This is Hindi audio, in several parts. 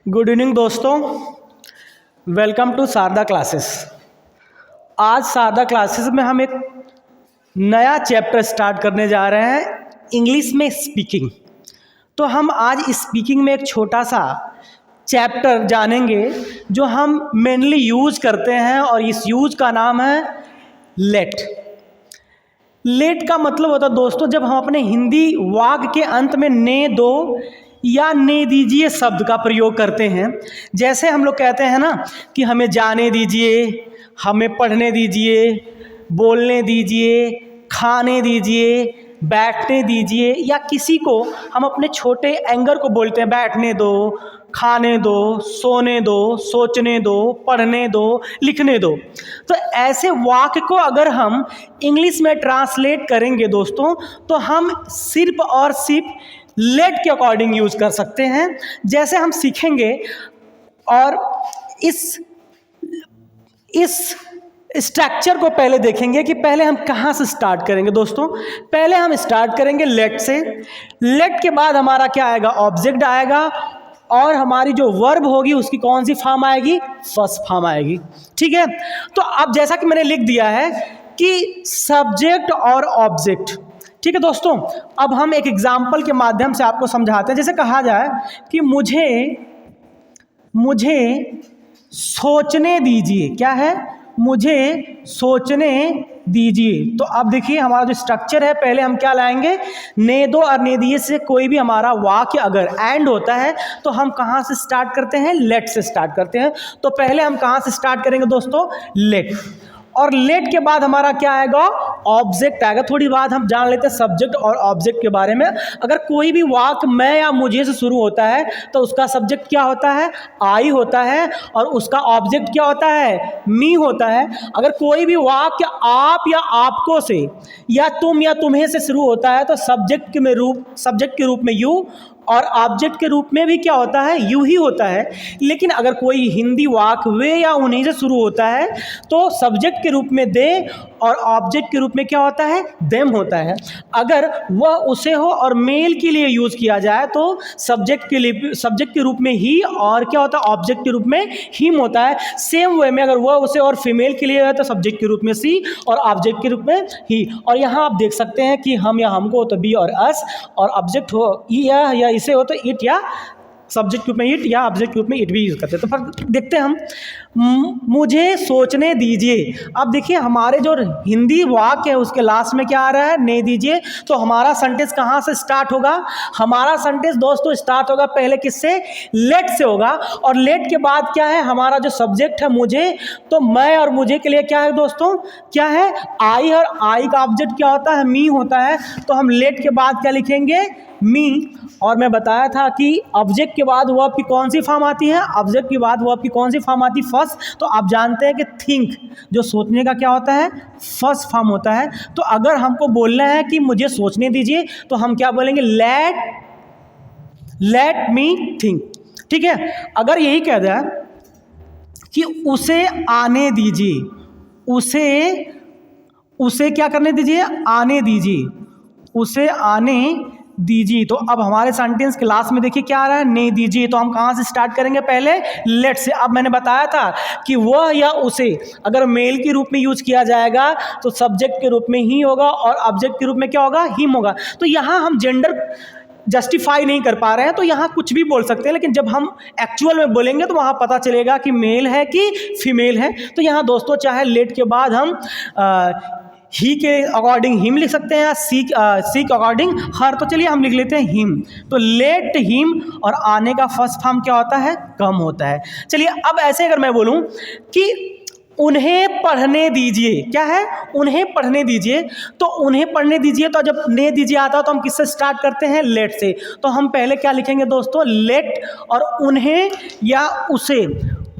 गुड इवनिंग दोस्तों, वेलकम टू शारदा क्लासेस। आज शारदा क्लासेस में हम एक नया चैप्टर स्टार्ट करने जा रहे हैं, इंग्लिश में स्पीकिंग। तो हम आज स्पीकिंग में एक छोटा सा चैप्टर जानेंगे जो हम मेनली यूज करते हैं, और इस यूज का नाम है लेट। लेट का मतलब होता है दोस्तों, जब हम अपने हिंदी वाक्य के अंत में ने, दो या ने दीजिए शब्द का प्रयोग करते हैं। जैसे हम लोग कहते हैं ना कि हमें जाने दीजिए, हमें पढ़ने दीजिए, बोलने दीजिए, खाने दीजिए, बैठने दीजिए, या किसी को हम अपने छोटे एंगर को बोलते हैं बैठने दो, खाने दो, सोने दो, सोचने दो, पढ़ने दो, लिखने दो। तो ऐसे वाक्य को अगर हम इंग्लिश में ट्रांसलेट करेंगे दोस्तों, तो हम सिर्फ और सिर्फ लेट के अकॉर्डिंग यूज कर सकते हैं। जैसे हम सीखेंगे, और इस स्ट्रक्चर को पहले देखेंगे कि पहले हम कहाँ से स्टार्ट करेंगे दोस्तों। पहले हम स्टार्ट करेंगे लेट से। लेट के बाद हमारा क्या आएगा, ऑब्जेक्ट आएगा, और हमारी जो वर्ब होगी उसकी कौन सी फॉर्म आएगी, फर्स्ट फॉर्म आएगी। ठीक है, तो अब जैसा कि मैंने लिख दिया है कि सब्जेक्ट और ऑब्जेक्ट। ठीक है दोस्तों, अब हम एक एग्जाम्पल के माध्यम से आपको समझाते हैं। जैसे कहा जाए कि मुझे सोचने दीजिए। क्या है, मुझे सोचने दीजिए। तो अब देखिए हमारा जो स्ट्रक्चर है, पहले हम क्या लाएंगे, ने, दो और ने दिए से कोई भी हमारा वाक्य अगर एंड होता है तो हम कहाँ से स्टार्ट करते हैं, लेट से स्टार्ट करते हैं। तो पहले हम कहाँ से स्टार्ट करेंगे दोस्तों, लेट। और लेट के बाद हमारा क्या आएगा, ऑब्जेक्ट आएगा। थोड़ी बात हम जान लेते हैं सब्जेक्ट और ऑब्जेक्ट के बारे में। अगर कोई भी वाक्य मैं या मुझे से शुरू होता है तो उसका सब्जेक्ट क्या होता है, आई होता है, और उसका ऑब्जेक्ट क्या होता है, मी होता है। अगर कोई भी वाक्य आप या आपको से या तुम या तुम्हें से शुरू होता है तो सब्जेक्ट के रूप में यू, और ऑब्जेक्ट के रूप में भी क्या होता है, यू ही होता है। लेकिन अगर कोई हिंदी वाक्य वे या उन्हीं से शुरू होता है तो सब्जेक्ट के रूप में दे, और ऑब्जेक्ट के रूप में क्या होता है, देम होता है। अगर वह उसे हो और मेल के लिए यूज किया जाए तो सब्जेक्ट के रूप में ही, और क्या होता है, ऑब्जेक्ट के रूप में हिम होता है। सेम वे में अगर वह उसे और फीमेल के लिए है तो सब्जेक्ट के रूप में सी, और ऑब्जेक्ट के रूप में ही। और यहाँ आप देख सकते हैं कि हम या हमको हो तो बी और अस, और ऑब्जेक्ट हो या इसे हो तो इट, या सब्जेक्ट के रूप में इट या ऑब्जेक्ट के रूप में इट भी यूज करते हैं। तो फिर देखते हैं हम, मुझे सोचने दीजिए। अब देखिए हमारे जो हिंदी वाक्य है उसके लास्ट में क्या आ रहा है, ने दीजिए। तो हमारा सेंटेंस कहाँ से स्टार्ट होगा, हमारा सेंटेंस दोस्तों स्टार्ट होगा पहले किससे, लेट से होगा। और लेट के बाद क्या है, हमारा जो सब्जेक्ट है मुझे, तो मैं और मुझे के लिए क्या है दोस्तों, क्या है, आई, और आई का ऑब्जेक्ट क्या होता है, मी होता है। तो हम लेट के बाद क्या लिखेंगे, मी। और मैं बताया था कि ऑब्जेक्ट के बाद वर्ब की कौन सी फॉर्म आती है, ऑब्जेक्ट के बाद वर्ब की कौन सी फॉर्म आती है, फर्स्ट। तो आप जानते हैं कि थिंक जो सोचने का क्या होता है, फर्स्ट फॉर्म होता है। तो अगर हमको बोलना है कि मुझे सोचने दीजिए तो हम क्या बोलेंगे, लेट मी थिंक। ठीक है, अगर यही कह दिया कि उसे आने दीजिए, उसे क्या करने दीजिए, आने दीजिए, उसे आने दीजिए। तो अब हमारे सेंटेंस के लास्ट में देखिए क्या आ रहा है, ने दीजिए। तो हम कहाँ से स्टार्ट करेंगे, पहले लेट से। अब मैंने बताया था कि वह या उसे अगर मेल के रूप में यूज किया जाएगा तो सब्जेक्ट के रूप में ही होगा, और ऑब्जेक्ट के रूप में क्या होगा, हिम होगा। तो यहाँ हम जेंडर जस्टिफाई नहीं कर पा रहे हैं, तो यहाँ कुछ भी बोल सकते हैं, लेकिन जब हम एक्चुअल में बोलेंगे तो वहाँ पता चलेगा कि मेल है कि फीमेल है। तो यहाँ दोस्तों चाहे लेट के बाद हम ही के अकॉर्डिंग हिम लिख सकते हैं, या सी के अकॉर्डिंग हर। तो चलिए हम लिख लेते हैं हिम। तो लेट हिम, और आने का फर्स्ट फॉर्म क्या होता है, कम होता है। चलिए अब ऐसे अगर मैं बोलूं कि उन्हें पढ़ने दीजिए, क्या है, उन्हें पढ़ने दीजिए। तो उन्हें पढ़ने दीजिए, तो जब ने दीजिए आता है तो हम किससे स्टार्ट करते हैं, लेट से। तो हम पहले क्या लिखेंगे दोस्तों, लेट, और उन्हें या उसे,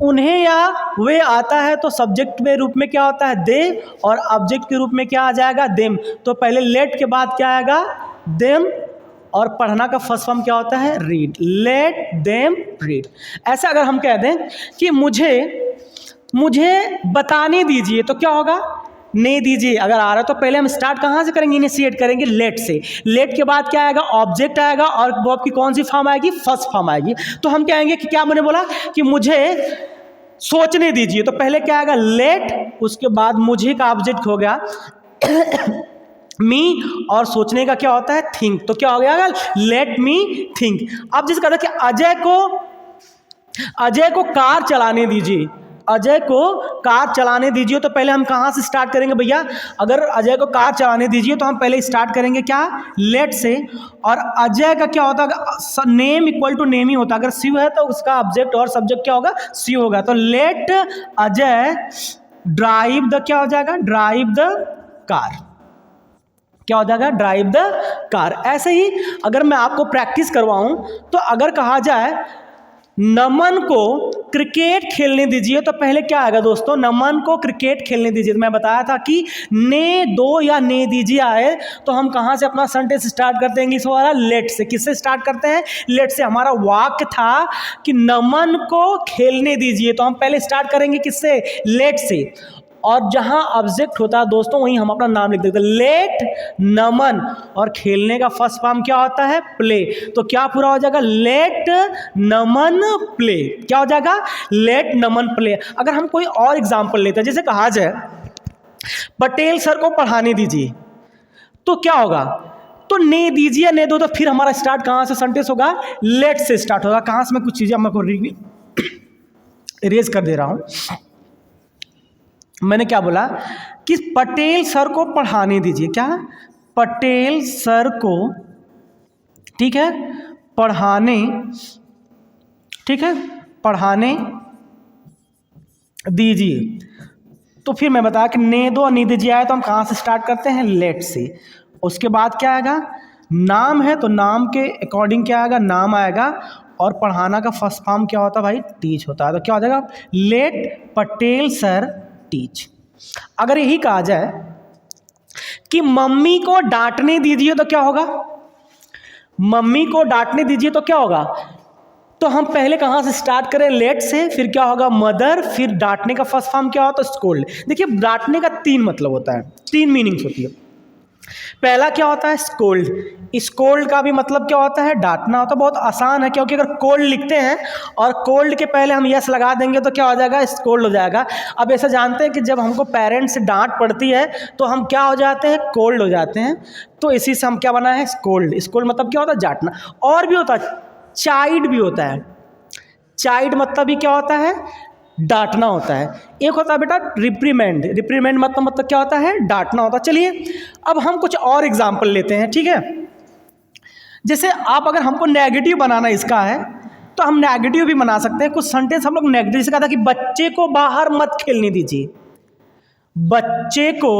उन्हें या वे आता है तो सब्जेक्ट के रूप में क्या होता है, दे, और ऑब्जेक्ट के रूप में क्या आ जाएगा, देम। तो पहले लेट के बाद क्या आएगा, देम, और पढ़ना का फर्स्ट फॉर्म क्या होता है, रीड। Let them read. ऐसा अगर हम कह दें कि मुझे बताने दीजिए, तो क्या होगा, ने दीजिए अगर आ रहा है तो पहले हम स्टार्ट कहाँ से करेंगे, इनिशिएट करेंगे लेट से। लेट के बाद क्या आएगा, ऑब्जेक्ट आएगा और वर्ब की कौन सी फॉर्म आएगी, फर्स्ट फॉर्म आएगी। तो हम क्या आएंगे कि क्या मैंने बोला कि मुझे सोचने दीजिए, तो पहले क्या आएगा लेट, उसके बाद मुझे का ऑब्जेक्ट हो गया मी, और सोचने का क्या होता है थिंक, तो क्या हो गया लेट मी थिंक। अब जिस कहता कि अजय को कार चलाने दीजिए, अजय को कार चलाने दीजिए, तो पहले हम कहाँ से स्टार्ट करेंगे भैया, अगर अजय को कार चलाने दीजिए तो हम पहले स्टार्ट करेंगे क्या, लेट से। और अजय का क्या होता है, नेम इक्वल टू नेम ही होता है, अगर शिव है तो उसका ऑब्जेक्ट और सब्जेक्ट क्या होगा, शिव होगा। तो लेट अजय ड्राइव द, क्या हो जाएगा, ड्राइव द कार, क्या हो जाएगा, ड्राइव द कार। ऐसे ही अगर मैं आपको प्रैक्टिस करवाऊं तो अगर कहा जाए नमन को क्रिकेट खेलने दीजिए, तो पहले क्या आएगा दोस्तों, नमन को क्रिकेट खेलने दीजिए। तो मैं बताया था कि ने दो या ने दीजिए आए तो हम कहाँ से अपना सेंटेंस स्टार्ट करते हैं इंग्लिश वाला, लेट से। किससे स्टार्ट करते हैं, लेट से। हमारा वाक्य था कि नमन को खेलने दीजिए, तो हम पहले स्टार्ट करेंगे किससे, लेट से। और जहां ऑब्जेक्ट होता है दोस्तों वहीं हम अपना नाम लिख देते हैं, लेट नमन, और खेलने का फर्स्ट फॉर्म क्या होता है, प्ले। तो क्या पूरा हो जाएगा, लेट नमन प्ले, क्या हो जाएगा, लेट नमन प्ले। अगर हम कोई और एग्जांपल लेते हैं, जैसे कहा जाए पटेल सर को पढ़ाने दीजिए, तो क्या होगा, तो ने दीजिए ने दो, तो फिर हमारा स्टार्ट कहां से सेंटेंस होगा, लेट से स्टार्ट होगा। कहां से मैं कुछ चीजें आपको इरेज कर दे रहा हूं। मैंने क्या बोला कि पटेल सर को पढ़ाने दीजिए, क्या, पटेल सर को, ठीक है, पढ़ाने, ठीक है, पढ़ाने दीजिए। तो फिर मैं बताया कि ने दो और नी दीजिए आए तो हम कहाँ से स्टार्ट करते हैं, लेट से। उसके बाद क्या आएगा, नाम है तो नाम के अकॉर्डिंग क्या आएगा, नाम आएगा, और पढ़ाना का फर्स्ट फॉर्म क्या होता है भाई, टीच होता है। तो क्या हो जाएगा, लेट पटेल सर टीच। अगर यही कहा जाए कि मम्मी को डांटने दीजिए, तो क्या होगा, मम्मी को डांटने दीजिए तो क्या होगा, तो हम पहले कहां से स्टार्ट करें, लेट से, फिर क्या होगा मदर, फिर डांटने का फर्स्ट फॉर्म क्या होता है, स्कोल्ड। देखिए डांटने का तीन मतलब होता है, तीन मीनिंग्स होती है। पहला क्या होता है, स्कोल्ड। स्कोल्ड का भी मतलब क्या होता है, डांटना होता है। बहुत आसान है, क्योंकि अगर कोल्ड लिखते हैं और कोल्ड के पहले हम यस लगा देंगे तो क्या हो जाएगा, स्कोल्ड हो जाएगा। अब ऐसा जानते हैं कि जब हमको पेरेंट्स से डांट पड़ती है तो हम क्या हो जाते हैं, कोल्ड हो जाते हैं। तो इसी से हम क्या बना है, स्कोल्ड। स्कोल्ड मतलब क्या होता है, डांटना। और भी होता है, चाइड भी होता है। चाइड मतलब भी क्या होता है, डांटना होता है। एक होता है बेटा रिप्रीमेंड। रिप्रीमेंड मतलब क्या होता है, डांटना होता है। चलिए अब हम कुछ और एग्जांपल लेते हैं, ठीक है। जैसे आप अगर हमको नेगेटिव बनाना इसका है तो हम नेगेटिव भी बना सकते हैं। कुछ सेंटेंस हम लोग नेगेटिव, जैसे कहा था कि बच्चे को बाहर मत खेलने दीजिए। बच्चे को,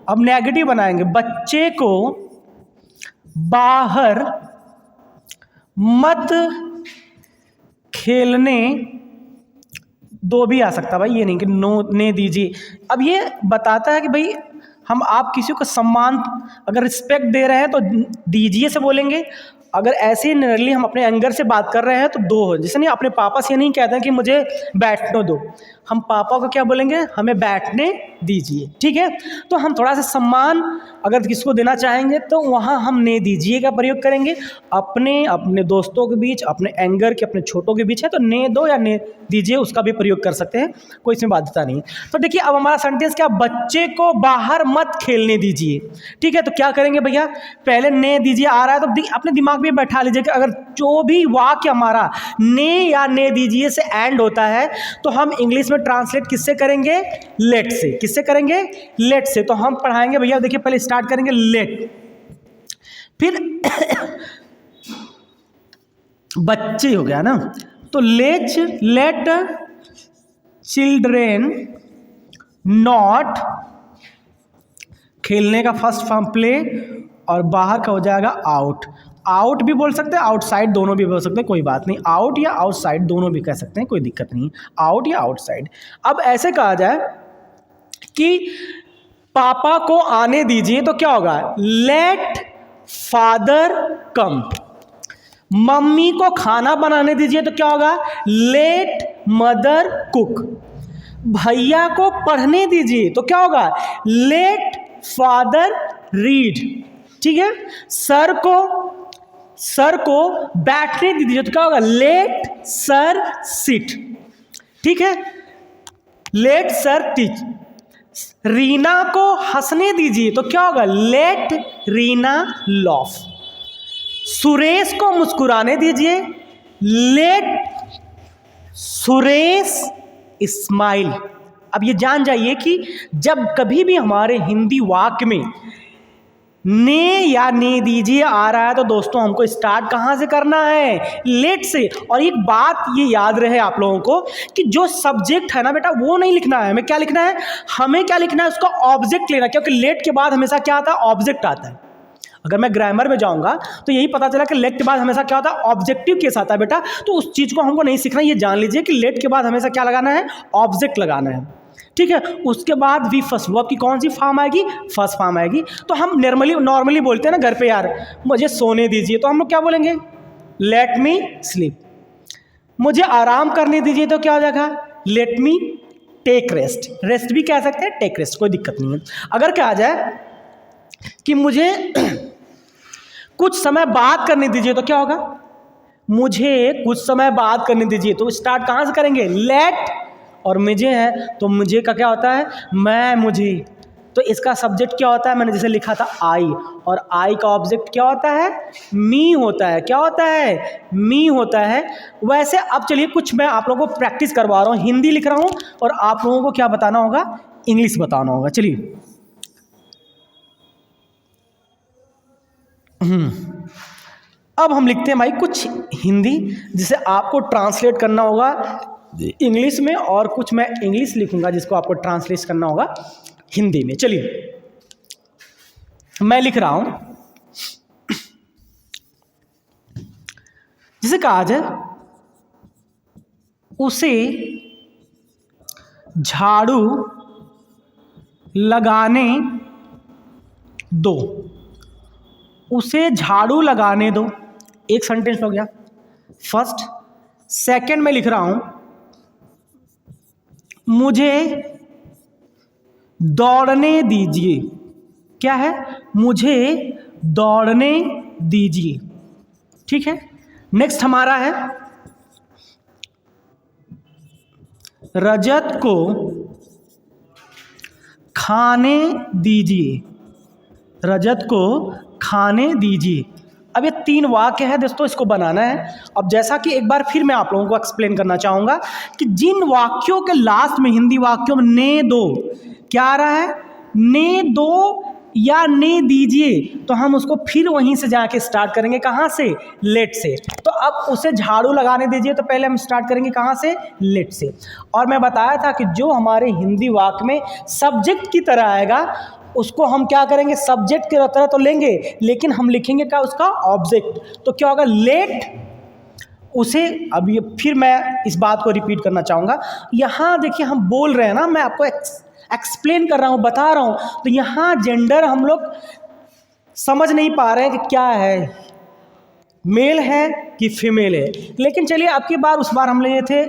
अब नेगेटिव बनाएंगे, बच्चे को बाहर मत खेलने दो भी आ सकता भाई, ये नहीं कि नो ने दीजिए। अब ये बताता है कि भाई हम आप किसी को सम्मान, अगर रिस्पेक्ट दे रहे हैं तो दीजिए से बोलेंगे। अगर ऐसे ही नरली हम अपने एंगर से बात कर रहे हैं तो दो हो। जैसे नहीं अपने पापा से नहीं कहते हैं कि मुझे बैठने दो, हम पापा को क्या बोलेंगे, हमें बैठने दीजिए, ठीक है। तो हम थोड़ा सा सम्मान अगर किसको देना चाहेंगे तो वहाँ हम ने दीजिए का प्रयोग करेंगे। अपने दोस्तों के बीच, अपने एंगर के, अपने छोटों के बीच है तो ने दो या ने दीजिए उसका भी प्रयोग कर सकते हैं, कोई इसमें बाध्यता नहीं। तो देखिए अब हमारा सेंटेंस क्या, बच्चे को बाहर मत खेलने दीजिए, ठीक है। तो क्या करेंगे भैया, पहले ने दीजिए आ रहा है तो अपने दिमाग में बैठा लीजिए कि अगर जो भी वाक्य हमारा ने या ने दीजिए से एंड होता है तो हम इंग्लिश में ट्रांसलेट किससे करेंगे, लेट से। किससे करेंगे, लेट से। तो हम पढ़ाएंगे भैया, देखिए पहले स्टार्ट करेंगे लेट, फिर बच्चे हो गया ना, तो लेट चिल्ड्रेन नॉट, खेलने का फर्स्ट फॉर्म प्ले, और बाहर का हो जाएगा आउट। आउट भी बोल सकते हैं, आउटसाइड दोनों भी बोल सकते हैं, कोई बात नहीं। आउट या आउटसाइड दोनों भी कह सकते हैं, कोई दिक्कत नहीं, आउट या आउटसाइड। अब ऐसे कहा जाए कि पापा को आने दीजिए तो क्या होगा, लेट फादर कम। मम्मी को खाना बनाने दीजिए तो क्या होगा, लेट मदर कुक। भैया को पढ़ने दीजिए तो क्या होगा, लेट फादर रीड। ठीक है, सर को बैठने दीजिए तो क्या होगा, लेट सर सिट। ठीक है, लेट सर टीच। रीना को हंसने दीजिए तो क्या होगा, लेट रीना लॉफ। सुरेश को मुस्कुराने दीजिए, लेट सुरेश स्माइल। अब ये जान जाइए कि जब कभी भी हमारे हिंदी वाक्य में ने या ने दीजिए आ रहा है तो दोस्तों हमको स्टार्ट कहाँ से करना है, लेट से। और एक बात ये याद रहे आप लोगों को कि जो सब्जेक्ट है ना बेटा वो नहीं लिखना है, हमें क्या लिखना है, हमें क्या लिखना है, उसका ऑब्जेक्ट लेना, क्योंकि लेट के बाद हमेशा क्या आता है, ऑब्जेक्ट आता है। अगर मैं ग्रामर में जाऊंगा तो यही पता चला कि लेट के बाद हमेशा क्या होता है, ऑब्जेक्टिव केस आता है बेटा। तो उस चीज़ को हमको नहीं सीखना, ये जान लीजिए कि लेट के बाद हमेशा क्या लगाना है, ऑब्जेक्ट लगाना है। ठीक है, उसके बाद भी फर्स्ट वर्ब की कौन सी फॉर्म आएगी, फर्स्ट फॉर्म आएगी। तो हम नॉर्मली बोलते हैं ना घर पे, यार मुझे सोने दीजिए तो हम लोग क्या बोलेंगे, लेट मी स्लीप। मुझे आराम करने दीजिए तो क्या हो जाएगा, let me take rest. Rest भी कह सकते हैं, टेक रेस्ट, कोई दिक्कत नहीं है। अगर क्या आ जाए कि मुझे कुछ समय बात करने दीजिए तो क्या होगा, मुझे कुछ समय बात करने दीजिए। तो स्टार्ट कहाँ से करेंगे, लेट, और मुझे है तो मुझे का क्या होता है, मैं, मुझे। तो इसका सब्जेक्ट क्या होता है, मैंने जैसे लिखा था आई, और आई का ऑब्जेक्ट क्या होता है, मी होता है। क्या होता है, मी होता है। वैसे अब चलिए कुछ मैं आप लोगों को प्रैक्टिस करवा रहा हूँ, हिंदी लिख रहा हूँ और आप लोगों को क्या बताना होगा, इंग्लिश बताना होगा। चलिए अब हम लिखते हैं भाई कुछ हिंदी, जिसे आपको ट्रांसलेट करना होगा इंग्लिश में, और कुछ मैं इंग्लिश लिखूंगा जिसको आपको ट्रांसलेट करना होगा हिंदी में। चलिए मैं लिख रहा हूं, जिसे कहा जाए उसे झाड़ू लगाने दो। उसे झाड़ू लगाने दो, एक सेंटेंस हो गया फर्स्ट। सेकंड में लिख रहा हूं, मुझे दौड़ने दीजिए। क्या है, मुझे दौड़ने दीजिए। ठीक है, नेक्स्ट हमारा है, रजत को खाने दीजिए। रजत को खाने दीजिए। अब ये 3 वाक्य है दोस्तों, इसको बनाना है। अब जैसा कि एक बार फिर मैं आप लोगों को एक्सप्लेन करना चाहूँगा कि जिन वाक्यों के लास्ट में, हिंदी वाक्यों में ने दो क्या आ रहा है, ने दो या ने दीजिए, तो हम उसको फिर वहीं से जाके स्टार्ट करेंगे, कहाँ से, लेट से। तो अब उसे झाड़ू लगाने दीजिए तो पहले हम स्टार्ट करेंगे कहाँ से, लेट से। और मैं बताया था कि जो हमारे हिंदी वाक्य में सब्जेक्ट की तरह आएगा उसको हम क्या करेंगे, सब्जेक्ट की तरह तो लेंगे, लेकिन हम लिखेंगे क्या, उसका ऑब्जेक्ट। तो क्या होगा, लेट उसे। अब ये फिर मैं इस बात को रिपीट करना चाहूँगा, यहाँ देखिए हम बोल रहे हैं ना, मैं आपको एक्सप्लेन कर रहा हूँ, बता रहा हूँ, तो यहाँ जेंडर हम लोग समझ नहीं पा रहे हैं कि क्या है, मेल है कि फीमेल है। लेकिन चलिए अब की बार, उस बार हम लिए थे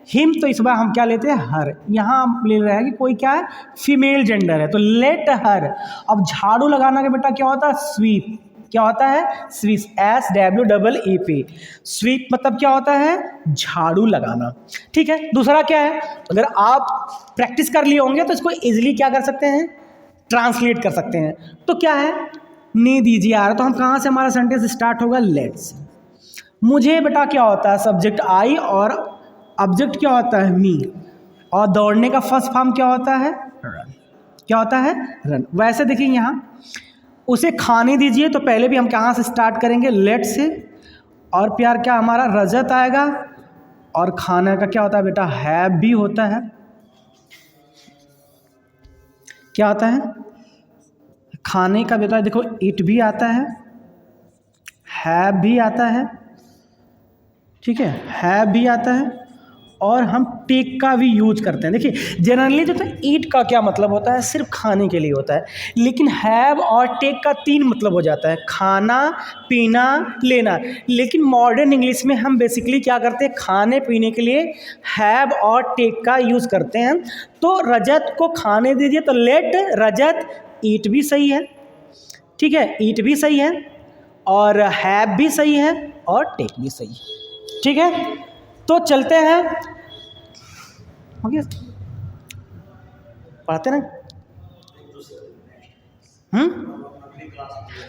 हिम, तो इस बार हम क्या लेते हैं, हर। यहाँ हम ले रहे हैं कि कोई क्या है, फीमेल जेंडर है, तो लेट हर। अब झाड़ू लगाना के बेटा क्या होता है, स्वीप। क्या होता है, स्वीप, SWEEP। स्वीप मतलब क्या होता है, झाड़ू लगाना। ठीक है, दूसरा क्या है, अगर आप प्रैक्टिस कर लिए होंगे तो इसको इजीली क्या कर सकते हैं, ट्रांसलेट कर सकते हैं। तो क्या है, ने दीजिए आ रहा, तो हम कहाँ से हमारा सेंटेंस स्टार्ट होगा, लेट से। मुझे बेटा क्या होता है, सब्जेक्ट आई और ऑब्जेक्ट क्या होता है, मी। और दौड़ने का फर्स्ट फॉर्म क्या होता है, रन। क्या होता है, रन। वैसे देखिए यहाँ उसे खाने दीजिए, तो पहले भी हम कहाँ से स्टार्ट करेंगे, लेट से। और प्यार क्या हमारा, रजत आएगा, और खाने का क्या होता है बेटा, हैव भी होता है। क्या होता है, खाने का बेटा देखो, इट भी आता है, हैव भी आता है। ठीक है, हैव भी आता है, और हम टेक का भी यूज करते हैं। देखिए जनरली जो ईट का क्या मतलब होता है, सिर्फ खाने के लिए होता है, लेकिन हैव और टेक का 3 मतलब हो जाता है, खाना, पीना, लेना। लेकिन मॉडर्न इंग्लिश में हम बेसिकली क्या करते हैं, खाने पीने के लिए हैव और टेक का यूज़ करते हैं। तो रजत को खाने दीजिए, तो लेट रजत ईट भी सही है, ठीक है, ईट भी सही है, और हैव भी सही है, और टेक भी सही है, ठीक है। तो चलते हैं, हो गया, पढ़ते ना।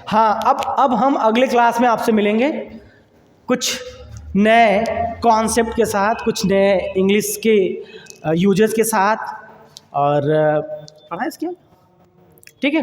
हाँ, अब हम अगले क्लास में आपसे मिलेंगे कुछ नए कॉन्सेप्ट के साथ, कुछ नए इंग्लिश के यूजेस के साथ, और पढ़ा इसके, ठीक है।